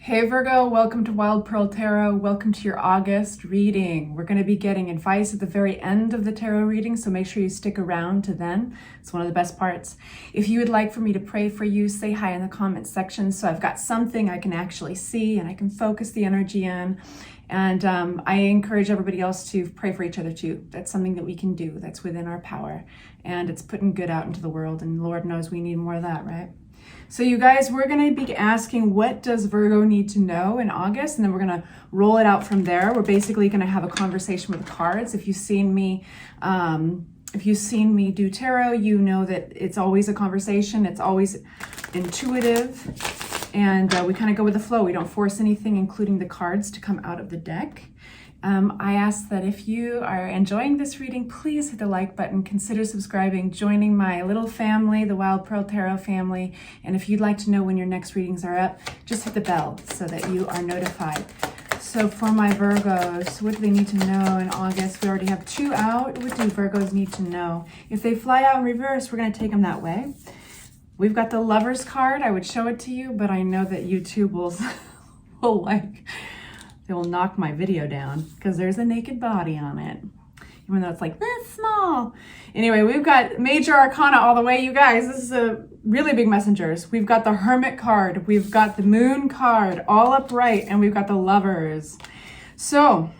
Hey Virgo, welcome to Wild Pearl Tarot. Welcome to your August reading. We're going to be getting advice at the very end of the tarot reading, so make sure you stick around to then. It's one of the best parts. If you would like for me to pray for you, say hi in the comments section so I've got something I can actually see and I can focus the energy in. And I encourage everybody else to pray for each other too. That's something that we can do. That's within our power. And it's putting good out into the world. And Lord knows we need more of that, right? So you guys, we're going to be asking, what does Virgo need to know in August? And then we're going to roll it out from there. We're basically going to have a conversation with the cards. If you've seen me do tarot, you know that it's always a conversation. It's always intuitive. And we kind of go with the flow. We don't force anything, including the cards, to come out of the deck. I ask that if you are enjoying this reading, please hit the like button, consider subscribing, joining my little family, the Wild Pearl Tarot family. And if you'd like to know when your next readings are up, just hit the bell so that you are notified. So for my Virgos, what do they need to know in August? We already have 2 out. What do Virgos need to know? If they fly out in reverse, we're going to take them that way. We've got the Lovers card. I would show it to you, but I know that YouTube will they will knock my video down because there's a naked body on it, even though it's like this small. Anyway, we've got major arcana all the way, you guys. This is a really big messengers. We've got the Hermit card, we've got the Moon card, all upright, and we've got the Lovers. So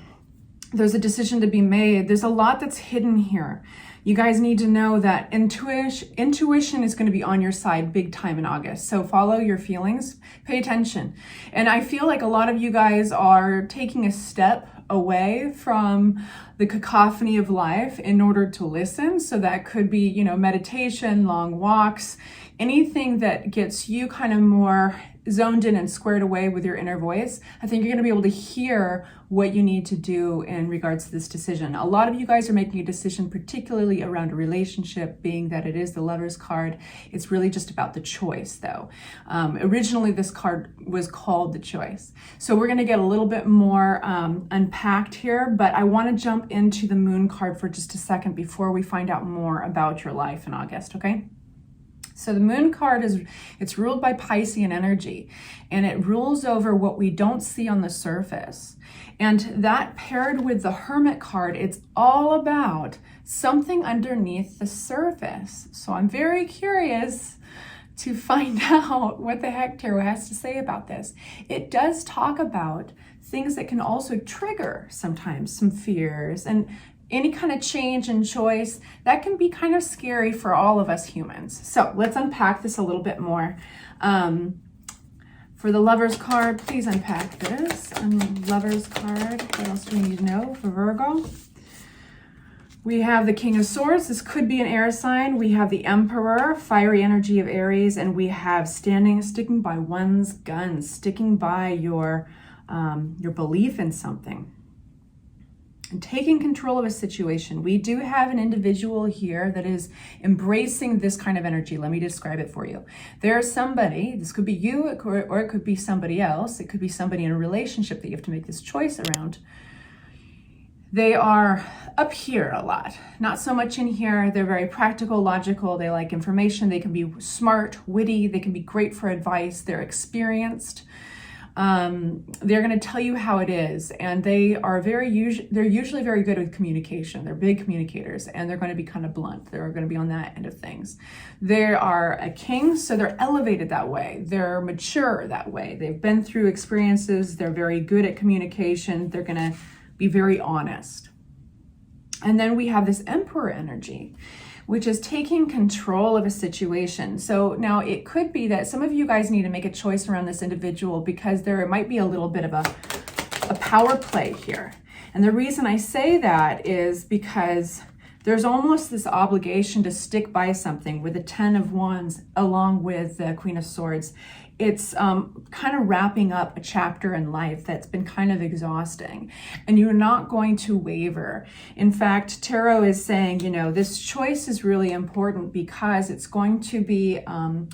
there's a decision to be made. There's a lot that's hidden here. You guys need to know that intuition is going to be on your side big time in August. So follow your feelings, pay attention. And I feel like a lot of you guys are taking a step away from the cacophony of life in order to listen. So that could be, you know, meditation, long walks, anything that gets you kind of more zoned in and squared away with your inner voice. I think you're going to be able to hear what you need to do in regards to this decision. A lot of you guys are making a decision, particularly around a relationship, being that it is the Lovers card. It's really just about the choice, though. Originally, this card was called the Choice. So we're going to get a little bit more unpacked here, but I want to jump into the Moon card for just a second before we find out more about your life in August, okay? So the Moon card it's ruled by Piscean energy, and it rules over what we don't see on the surface. And that paired with the Hermit card, it's all about something underneath the surface. So I'm very curious to find out what the heck Tarot has to say about this. It does talk about things that can also trigger sometimes some fears and any kind of change in choice. That can be kind of scary for all of us humans. So let's unpack this a little bit more. For the Lovers card, please unpack this. Lovers card, what else do we need to know for Virgo? We have the King of Swords. This could be an air sign. We have the Emperor, fiery energy of Aries, and we have sticking by one's guns, sticking by your belief in something. And taking control of a situation. We do have an individual here that is embracing this kind of energy. Let me describe it for you. There's somebody, this could be you, or it could be somebody else. It could be somebody in a relationship that you have to make this choice around. They are up here a lot, not so much in here. They're very practical, logical. They like information. They can be smart, witty. They can be great for advice. They're experienced. They're going to tell you how it is, and they're usually very good with communication. They're big communicators, and they're going to be kind of blunt. They're going to be on that end of things. They are a king, so they're elevated that way. They're mature that way. They've been through experiences. They're very good at communication. They're going to be very honest. And then we have this Emperor energy, which is taking control of a situation. So now it could be that some of you guys need to make a choice around this individual because there might be a little bit of a power play here. And the reason I say that is because there's almost this obligation to stick by something with the 10 of Wands along with the Queen of Swords. It's kind of wrapping up a chapter in life that's been kind of exhausting, and you're not going to waver. In fact, Tarot is saying, you know, this choice is really important because it's going to be an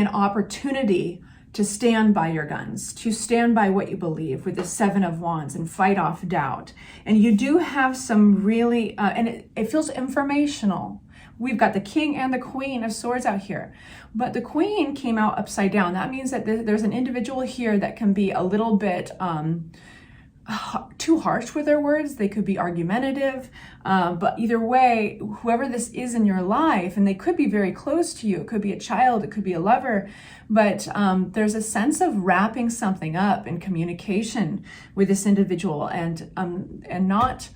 opportunity to stand by your guns, to stand by what you believe with the 7 of Wands and fight off doubt. And you do have some really, and it feels informational we've got the King and the Queen of Swords out here. But the Queen came out upside down. That means that there's an individual here that can be a little bit too harsh with their words. They could be argumentative, but either way, whoever this is in your life, and they could be very close to you, it could be a child, it could be a lover, but there's a sense of wrapping something up in communication with this individual, and not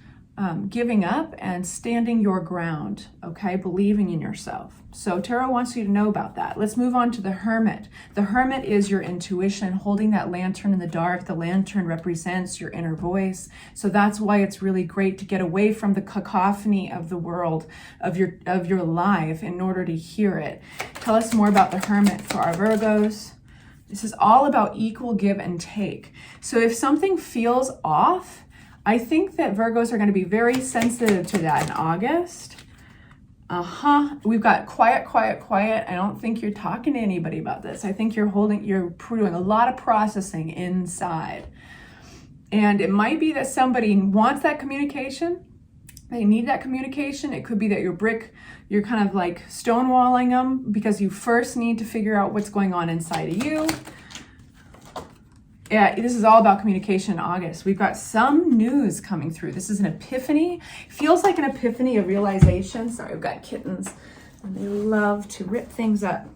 giving up and standing your ground, okay? Believing in yourself. So Tarot wants you to know about that. Let's move on to the Hermit. The Hermit is your intuition, holding that lantern in the dark. The lantern represents your inner voice. So that's why it's really great to get away from the cacophony of the world, of your life, in order to hear it. Tell us more about the Hermit for our Virgos. This is all about equal give and take. So if something feels off, I think that Virgos are going to be very sensitive to that in August. We've got quiet, quiet, quiet. I don't think you're talking to anybody about this. I think you're doing a lot of processing inside. And it might be that somebody wants that communication. They need that communication. It could be that you're kind of like stonewalling them because you first need to figure out what's going on inside of you. Yeah, this is all about communication in August. We've got some news coming through. This is an epiphany. It feels like an epiphany, a realization. Sorry, I've got kittens and they love to rip things up.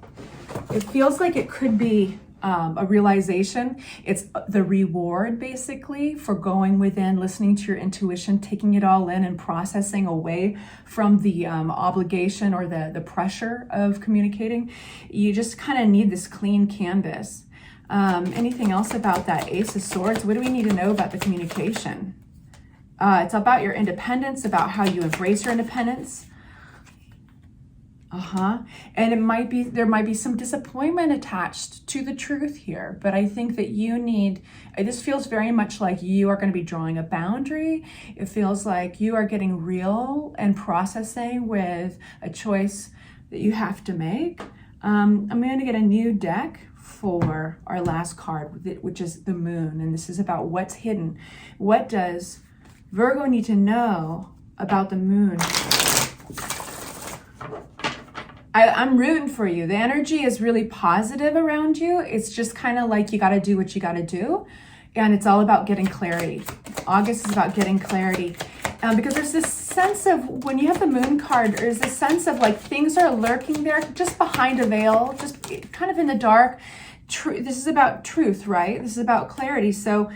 It feels like it could be a realization. It's the reward, basically, for going within, listening to your intuition, taking it all in and processing away from the obligation or the pressure of communicating. You just kind of need this clean canvas. Anything else about that Ace of Swords? What do we need to know about the communication? It's about your independence, about how you embrace your independence. And there might be some disappointment attached to the truth here, but I think that this feels very much like you are going to be drawing a boundary. It feels like you are getting real and processing with a choice that you have to make. I'm going to get a new deck for our last card, which is the Moon, and this is about what's hidden. What does Virgo need to know about the Moon? I'm rooting for you. The energy is really positive around you. It's just kind of like you got to do what you got to do, and it's all about getting clarity. August is about getting clarity. Because there's this sense of, when you have the Moon card, there's this sense of like things are lurking there just behind a veil, just kind of in the dark. This is about truth, right? This is about clarity. So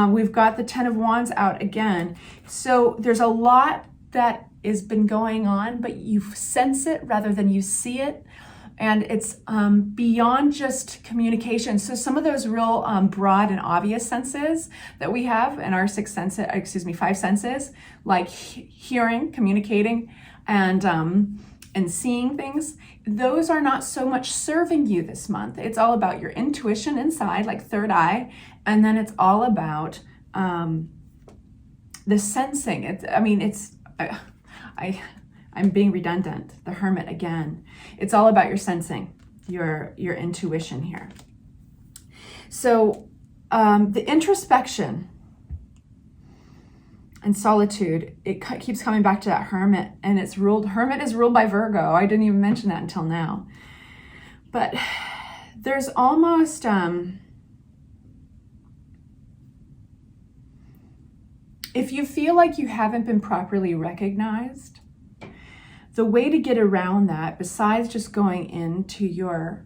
we've got the Ten of Wands out again. So there's a lot that has been going on, but you sense it rather than you see it. And it's beyond just communication. So some of those real broad and obvious senses that we have in our five senses, like hearing, communicating, and seeing things, those are not so much serving you this month. It's all about your intuition inside, like third eye, and then it's all about the sensing. I'm being redundant. The Hermit again. It's all about your sensing, your intuition here. So the introspection and solitude, it keeps coming back to that Hermit, and Hermit is ruled by Virgo. I didn't even mention that until now. But there's almost if you feel like you haven't been properly recognized, the way to get around that, besides just going into your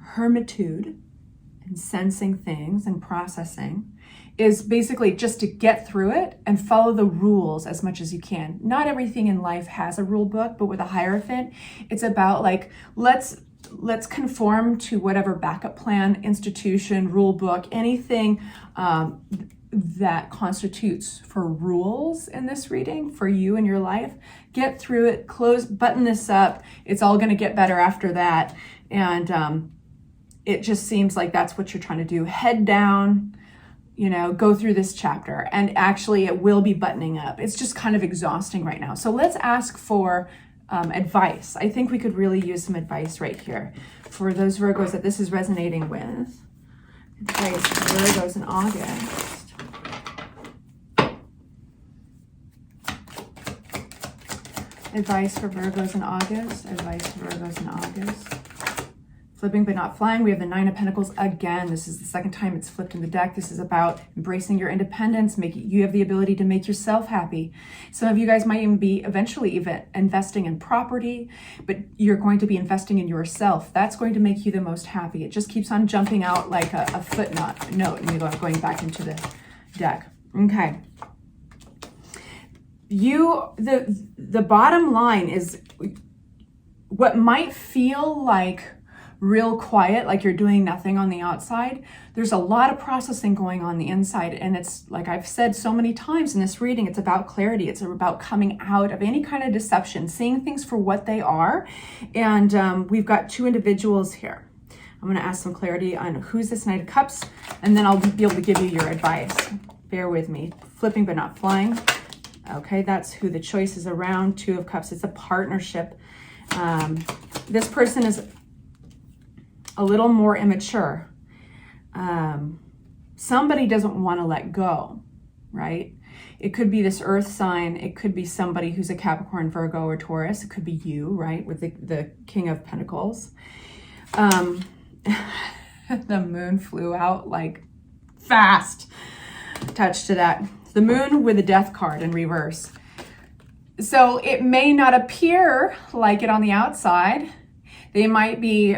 hermitude and sensing things and processing, is basically just to get through it and follow the rules as much as you can. Not everything in life has a rule book, but with a Hierophant, it's about like, let's conform to whatever backup plan, institution, rule book, anything that constitutes for rules in this reading for you and your life. Get through it, button this up. It's all going to get better after that. And it just seems like that's what you're trying to do. Head down, go through this chapter, and actually it will be buttoning up. It's just kind of exhausting right now. So let's ask for advice. I think we could really use some advice right here for those Virgos that this is resonating with. Advice for Virgos in August. Advice for Virgos in August. Advice for Virgos in August. Flipping but not flying. We have the Nine of Pentacles again. This is the second time it's flipped in the deck. This is about embracing your independence. You have the ability to make yourself happy. Some of you guys might even be eventually investing in property, but you're going to be investing in yourself. That's going to make you the most happy. It just keeps on jumping out like a footnote. And you're going back into the deck. Okay. The bottom line is what might feel like real quiet, like you're doing nothing on the outside. There's a lot of processing going on the inside. And it's like I've said so many times in this reading, it's about clarity. It's about coming out of any kind of deception, seeing things for what they are. And we've got two individuals here. I'm going to ask some clarity on who's this Knight of Cups, and then I'll be able to give you your advice. Bear with me. Flipping but not flying. Okay, that's who the choice is around. Two of Cups. It's a partnership. This person is a little more immature. Somebody doesn't want to let go, right? It could be this earth sign. It could be somebody who's a Capricorn, Virgo, or Taurus. It could be you, right? With the King of Pentacles. The moon flew out like fast. Touch to that. The moon with the death card in reverse. So it may not appear like it on the outside. They might be,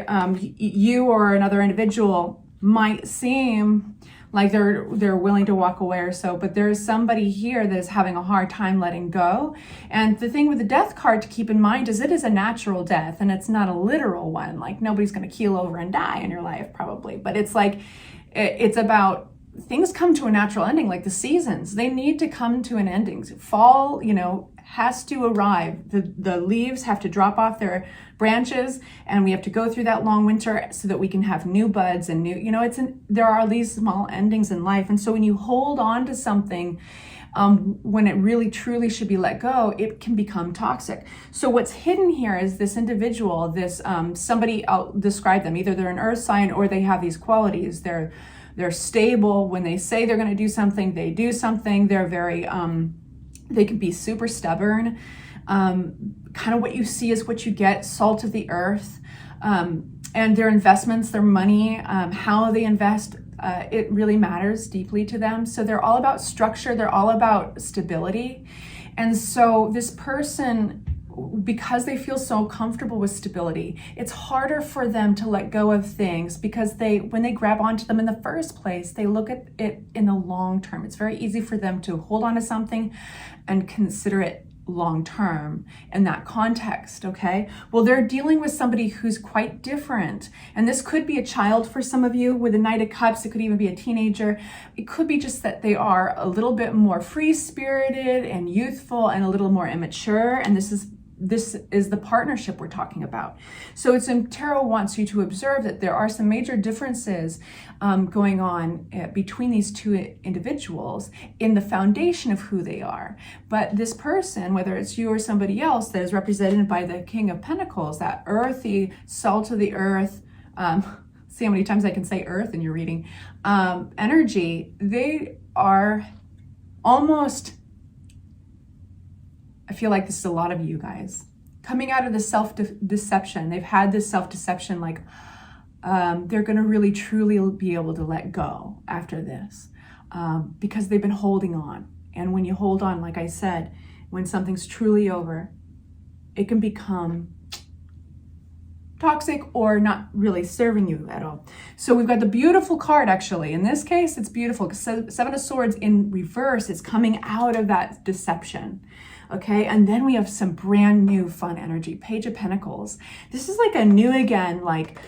you or another individual might seem like they're willing to walk away or so, but there's somebody here that is having a hard time letting go. And the thing with the death card to keep in mind is it is a natural death, and it's not a literal one. Like nobody's going to keel over and die in your life probably, but it's like, it's about things come to a natural ending, like the seasons. They need to come to an ending. Fall, has to arrive. The leaves have to drop off their branches, and we have to go through that long winter so that we can have new buds and new, there are these small endings in life. And so when you hold on to something, when it really truly should be let go, it can become toxic. So what's hidden here is this individual, this somebody, I'll describe them, either they're an earth sign or they have these qualities. They're stable. When they say they're going to do something, they do something. They're very, they can be super stubborn. Kind of what you see is what you get, salt of the earth. And their investments, their money, how they invest, it really matters deeply to them. So they're all about structure. They're all about stability. And so this person, because they feel so comfortable with stability, it's harder for them to let go of things because when they grab onto them in the first place, they look at it in the long term. It's very easy for them to hold on to something and consider it long term in that context, okay? Well, they're dealing with somebody who's quite different. And this could be a child for some of you with a Knight of Cups. It could even be a teenager. It could be just that they are a little bit more free-spirited and youthful and a little more immature. And this is the partnership we're talking about. So Tarot wants you to observe that there are some major differences going on between these two individuals in the foundation of who they are. But this person, whether it's you or somebody else that is represented by the King of Pentacles, that earthy, salt of the earth, see how many times I can say earth in your reading, energy, they are almost, I feel like this is a lot of you guys coming out of the self-deception. They've had this self-deception, like they're going to really truly be able to let go after this because they've been holding on. And when you hold on, like I said, when something's truly over, it can become toxic or not really serving you at all. So we've got the beautiful card, actually. In this case, it's beautiful because Seven of Swords in reverse is coming out of that deception. Okay, and then we have some brand new fun energy. Page of Pentacles. This is like a new again, like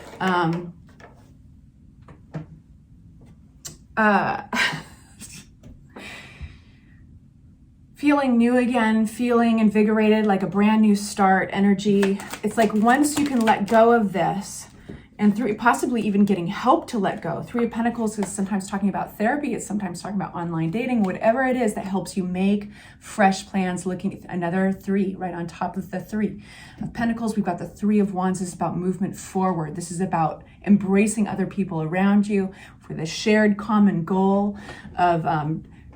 feeling new again, feeling invigorated, like a brand new start energy. It's like once you can let go of this, and possibly even getting help to let go. Three of Pentacles is sometimes talking about therapy. It's sometimes talking about online dating, whatever it is that helps you make fresh plans, looking at another three right on top of the Three of Pentacles. We've got the Three of Wands. This is about movement forward. This is about embracing other people around you for the shared common goal of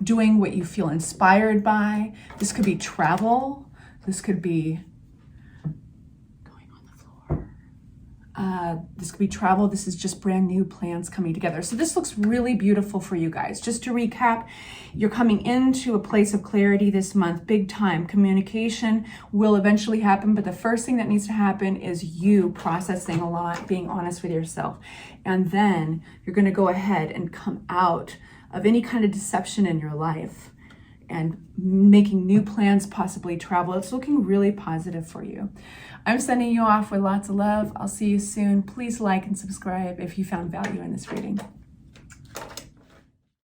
doing what you feel inspired by. This could be travel. This could be This could be travel. This is just brand new plans coming together. So this looks really beautiful for you guys. Just to recap, you're coming into a place of clarity this month, big time. Communication will eventually happen, but the first thing that needs to happen is you processing a lot, being honest with yourself. And then you're going to go ahead and come out of any kind of deception in your life and making new plans, possibly travel. It's looking really positive for you. I'm sending you off with lots of love. I'll see you soon. Please like and subscribe if you found value in this reading.